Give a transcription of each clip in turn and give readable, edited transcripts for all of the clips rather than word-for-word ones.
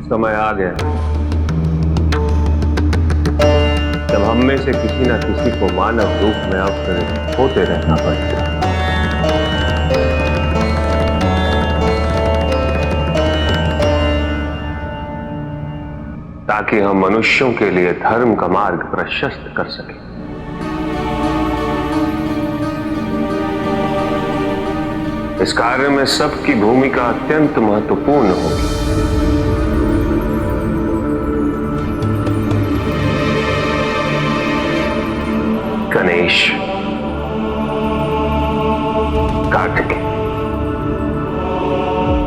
समय आ गया जब हम में से किसी न किसी को मानव रूप में अवतरित होते रहना पड़ेगा। ताकि हम मनुष्यों के लिए धर्म का मार्ग प्रशस्त कर सकें। इस कार्य में सबकी भूमिका अत्यंत महत्वपूर्ण होगी। गणेश, कार्तिकेय,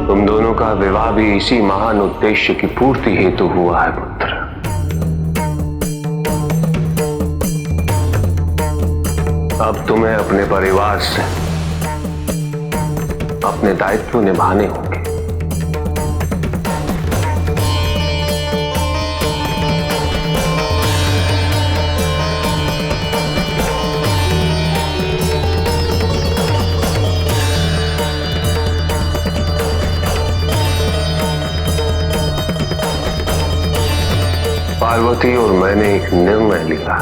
तुम दोनों का विवाह भी इसी महान उद्देश्य की पूर्ति हेतु हुआ है पुत्र। अब तुम्हें अपने परिवार से अपने दायित्व निभाने होंगे। पार्वती और मैंने एक निर्णय लिया।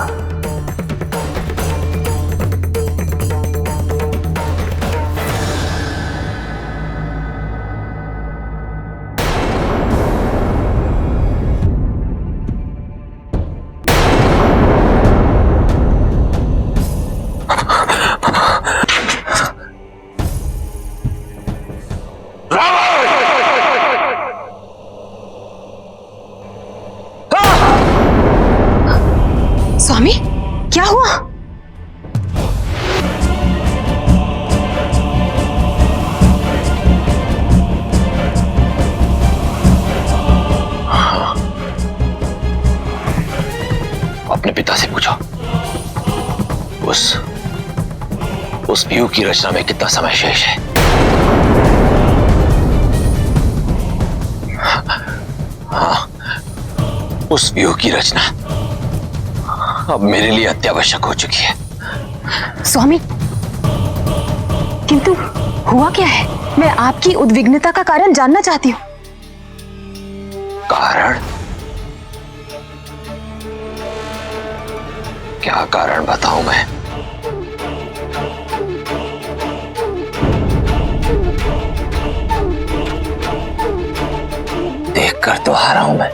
स्वामी, क्या हुआ? अपने पिता से पूछो उस व्यू की रचना में कितना समय शेष है। हाँ, उस व्यू की रचना अब मेरे लिए अत्यावश्यक हो चुकी है। स्वामी, किंतु हुआ क्या है? मैं आपकी उद्विग्नता का कारण जानना चाहती हूँ। कारण? क्या कारण बताऊं मैं? देखकर तो आ रहा हूं मैं,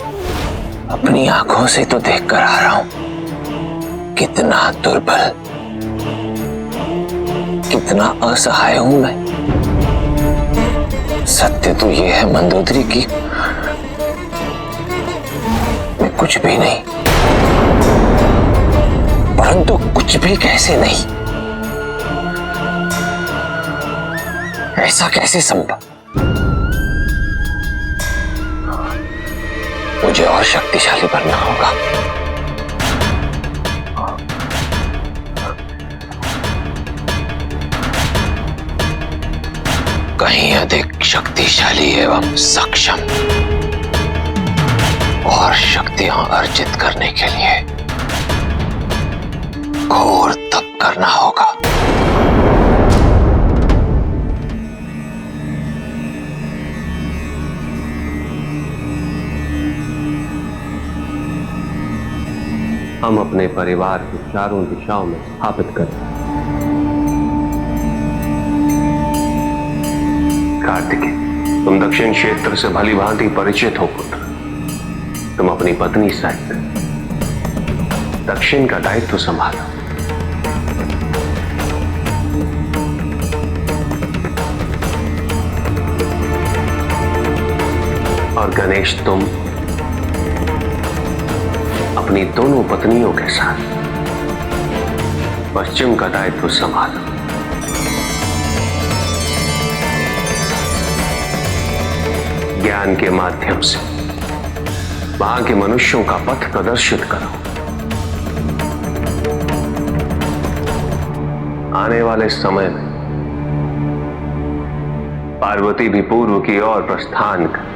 अपनी आंखों से तो देखकर आ रहा हूं। कितना दुर्बल, कितना असहाय हूं मैं। सत्य तो यह है मंदोदरी की मैं कुछ भी नहीं, परंतु कुछ भी कैसे नहीं? ऐसा कैसे संभव? मुझे और शक्तिशाली बनना होगा। कहीं अधिक शक्तिशाली एवं सक्षम और शक्तियां अर्जित करने के लिए घोर तप करना होगा। हम अपने परिवार को चारों दिशाओं में स्थापित करें। कार्तिकेय, तुम दक्षिण क्षेत्र से भली भांति परिचित हो पुत्र। तुम अपनी पत्नी सहित दक्षिण का दायित्व संभालो। और गणेश, तुम अपनी दोनों पत्नियों के साथ पश्चिम का दायित्व संभालो। ज्ञान के माध्यम से वहां के मनुष्यों का पथ प्रदर्शित करो। आने वाले समय में पार्वती भी पूर्व की ओर प्रस्थान कर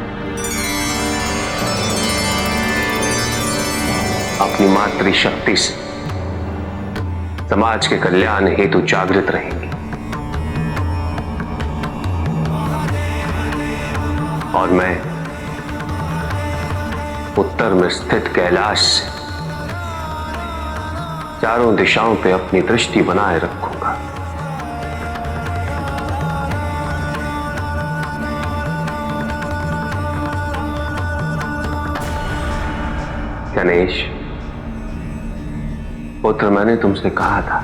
अपनी मातृशक्ति से समाज के कल्याण हेतु जागृत रहेंगी। और मैं उत्तर में स्थित कैलाश से चारों दिशाओं पे अपनी दृष्टि बनाए रखूंगा। गणेश पुत्र, मैंने तुमसे कहा था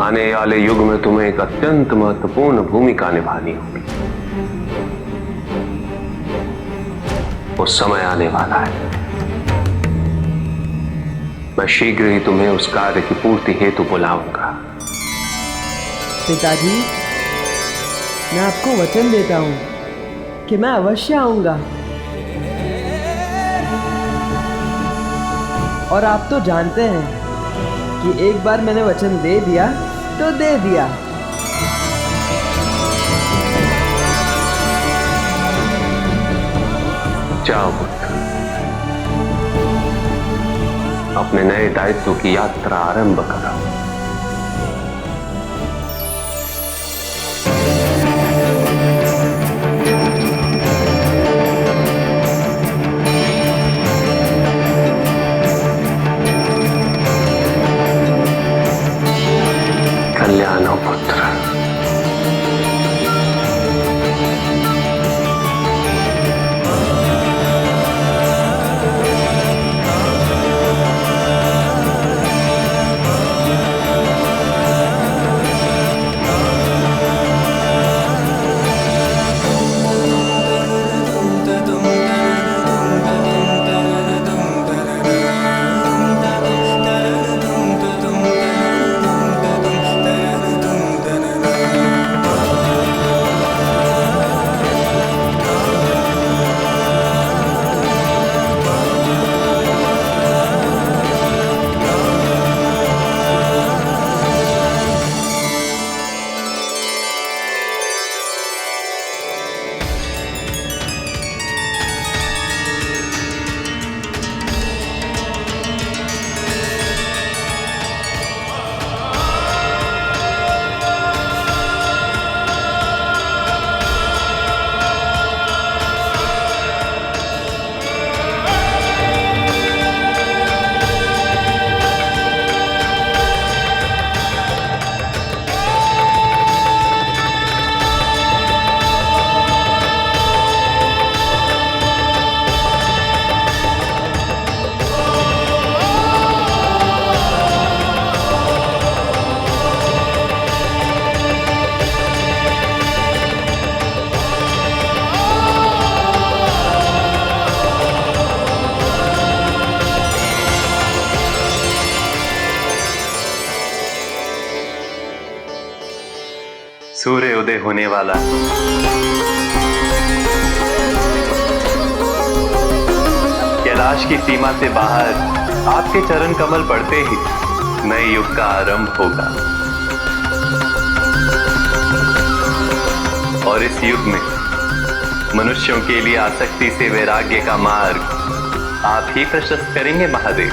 आने वाले युग में तुम्हें एक अत्यंत महत्वपूर्ण भूमिका निभानी होगी। वो समय आने वाला है। मैं शीघ्र ही तुम्हें उस कार्य की पूर्ति हेतु बुलाऊंगा। पिताजी, मैं आपको वचन देता हूं कि मैं अवश्य आऊंगा। और आप तो जानते हैं कि एक बार मैंने वचन दे दिया तो दे दिया। जाओ पुत्र, अपने नए दायित्व की यात्रा आरंभ करो। कल्याण हो पुत्र। सूर्य उदय होने वाला। कैलाश की सीमा से बाहर आपके चरण कमल पड़ते ही नए युग का आरंभ होगा। और इस युग में मनुष्यों के लिए आसक्ति से वैराग्य का मार्ग आप ही प्रशस्त करेंगे महादेव।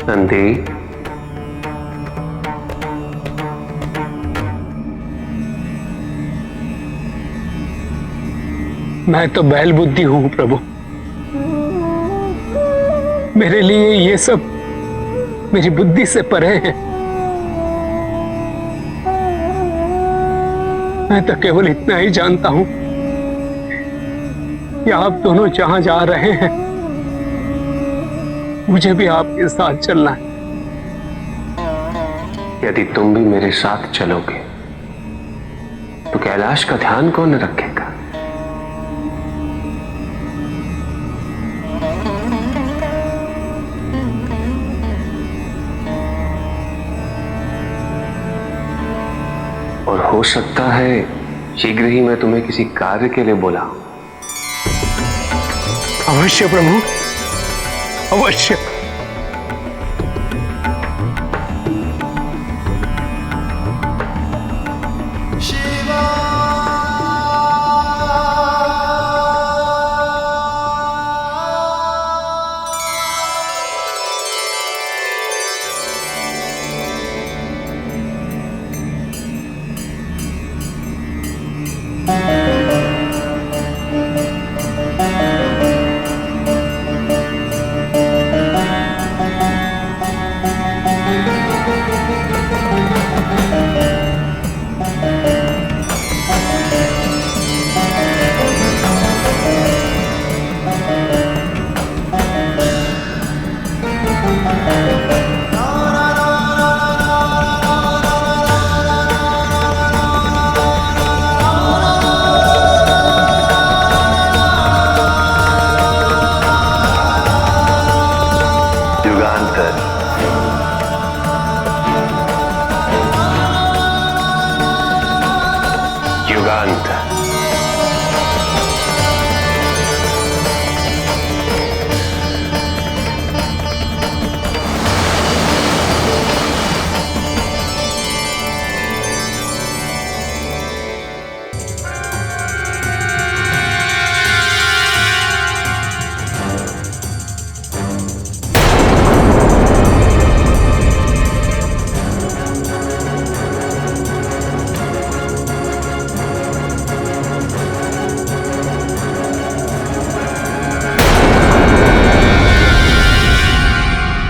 नंदी, मैं तो बैल बुद्धि हूं प्रभु। मेरे लिए ये सब मेरी बुद्धि से परे है। मैं तो केवल इतना ही जानता हूं कि आप दोनों जहां जा रहे हैं मुझे भी आपके साथ चलना है। यदि तुम भी मेरे साथ चलोगे तो कैलाश का ध्यान कौन रखेगा? और हो सकता है शीघ्र ही मैं तुम्हें किसी कार्य के लिए बुलाऊं। अवश्य प्रभु, अवश्य।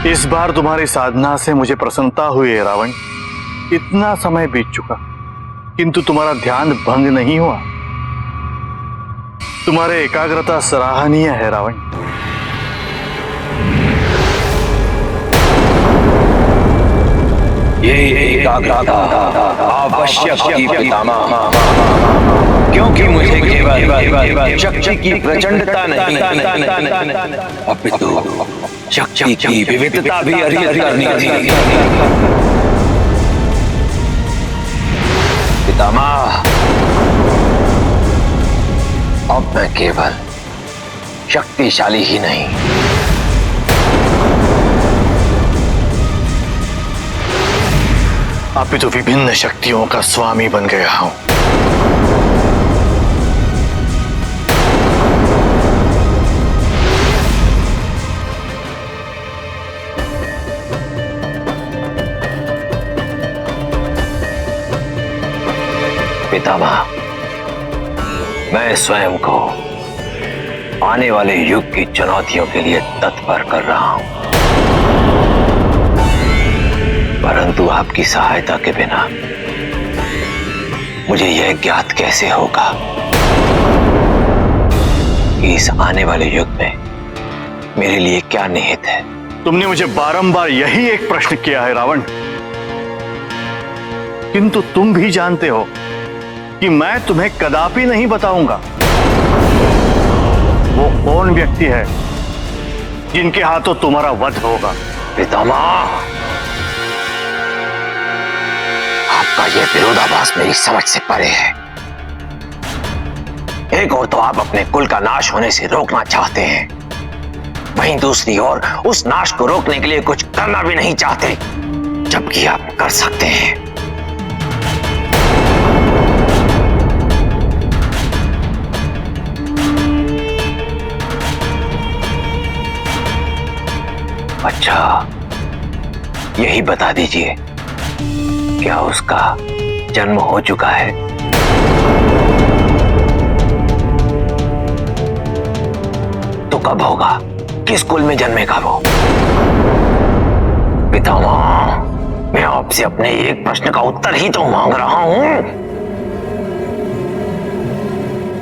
इस बार तुम्हारी साधना से मुझे प्रसन्नता हुई है रावण। इतना समय बीत चुका किंतु तुम्हारा ध्यान भंग नहीं हुआ। तुम्हारे एकाग्रता सराहनीय है रावण। ये एकाग्रता आवश्यक ही पितामह, क्योंकि मुझे केवल शक्ति की प्रचंडता नहीं अपितु शक्ति की विविधता भी अर्जित करनी थी। पितामह, अब मैं केवल शक्तिशाली ही नहीं, अपितु विभिन्न शक्तियों का स्वामी बन गया हूं। पितामह, मैं स्वयं को आने वाले युग की चुनौतियों के लिए तत्पर कर रहा हूं, परंतु आपकी सहायता के बिना मुझे यह ज्ञात कैसे होगा कि इस आने वाले युग में मेरे लिए क्या निहित है। तुमने मुझे बारंबार यही एक प्रश्न किया है रावण, किंतु तुम भी जानते हो कि मैं तुम्हें कदापि नहीं बताऊंगा वो कौन व्यक्ति है जिनके हाथों तुम्हारा वध होगा। पितामह, आपका यह विरोधाभास मेरी समझ से परे है। एक ओर तो आप अपने कुल का नाश होने से रोकना चाहते हैं, वहीं दूसरी ओर उस नाश को रोकने के लिए कुछ करना भी नहीं चाहते, जबकि आप कर सकते हैं। अच्छा, यही बता दीजिए, क्या उसका जन्म हो चुका है? तो कब होगा? किस कुल में जन्मेगा वो? पितामह, मैं आपसे अपने एक प्रश्न का उत्तर ही तो मांग रहा हूं।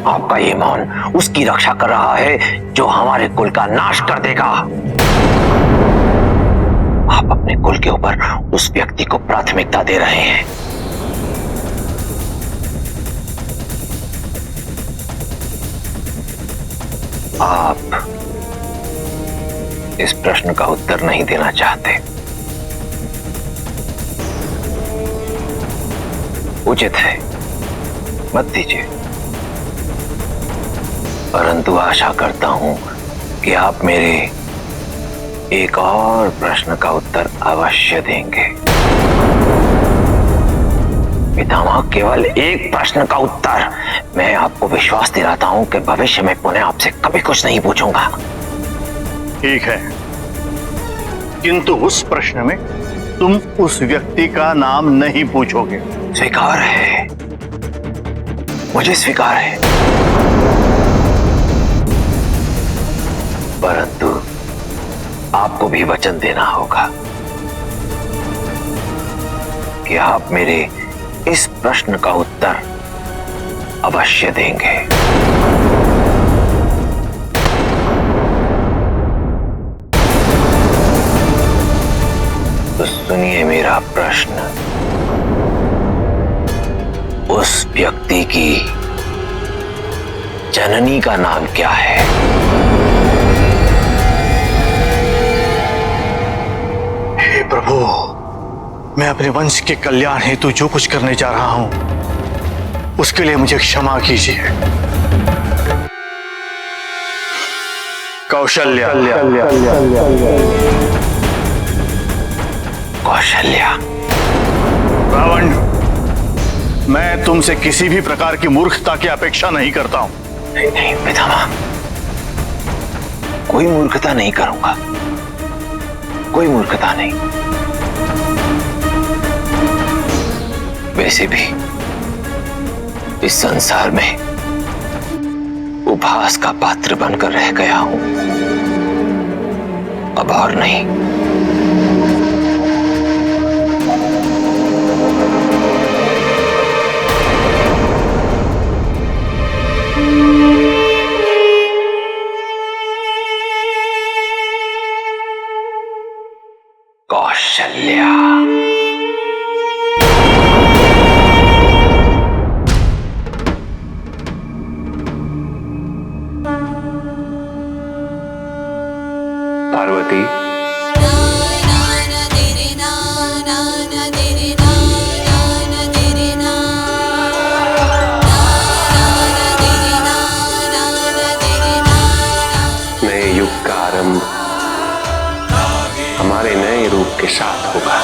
आपका ये मौन उसकी रक्षा कर रहा है जो हमारे कुल का नाश कर देगा। आप अपने कुल के ऊपर उस व्यक्ति को प्राथमिकता दे रहे हैं। आप इस प्रश्न का उत्तर नहीं देना चाहते। उचित है, मत दीजिए, परंतु आशा करता हूं कि आप मेरे एक और प्रश्न का उत्तर अवश्य देंगे। पितामह, केवल एक प्रश्न का उत्तर। मैं आपको विश्वास दिलाता हूं कि भविष्य में पुनः आपसे कभी कुछ नहीं पूछूंगा। ठीक है, किंतु उस प्रश्न में तुम उस व्यक्ति का नाम नहीं पूछोगे। स्वीकार है, मुझे स्वीकार है, परंतु आपको भी वचन देना होगा कि आप मेरे इस प्रश्न का उत्तर अवश्य देंगे। तो सुनिए मेरा प्रश्न। उस व्यक्ति की जननी का नाम क्या है? हे प्रभु, मैं अपने वंश के कल्याण हेतु जो कुछ करने जा रहा हूं उसके लिए मुझे क्षमा कीजिए। कौशल्या। कौशल्या। रावण, मैं तुमसे किसी भी प्रकार की मूर्खता की अपेक्षा नहीं करता हूं। नहीं नहीं पितामह, कोई मूर्खता नहीं करूंगा, कोई मूर्खता नहीं। वैसे भी इस संसार में उपहास का पात्र बनकर रह गया हूं, अब और नहीं। कौशल्या। पार्वती, नए युग का आरंभ हमारे नए रूप के साथ होगा।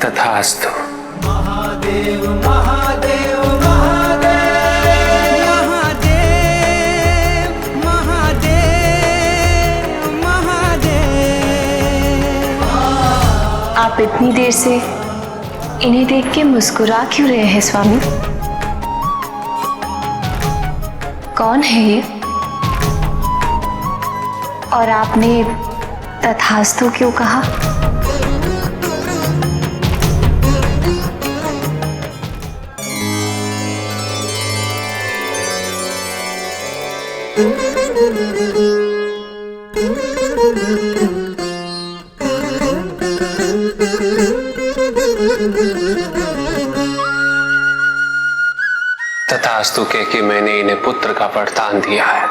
तथास्तु। महादेव महादेव महादेव महादेव महादेव महादेव। आप इतनी देर से इन्हें देख के मुस्कुरा क्यों रहे हैं स्वामी? कौन है ये? और आपने तथास्तु क्यों कहा? तथास्तु कह के मैंने इन्हें पुत्र का वरदान दिया है।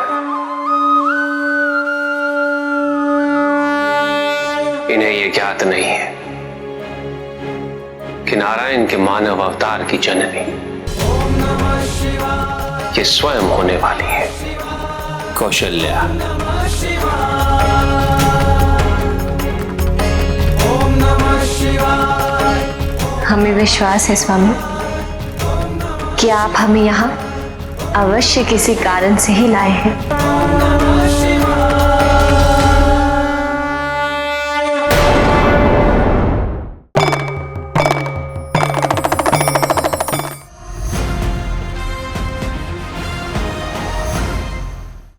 इन्हें यह ज्ञात नहीं है कि नारायण के मानव अवतार की जननी ये स्वयं होने वाली है कौशल्या। हमें विश्वास है स्वामी कि आप हमें यहाँ अवश्य किसी कारण से ही लाए हैं।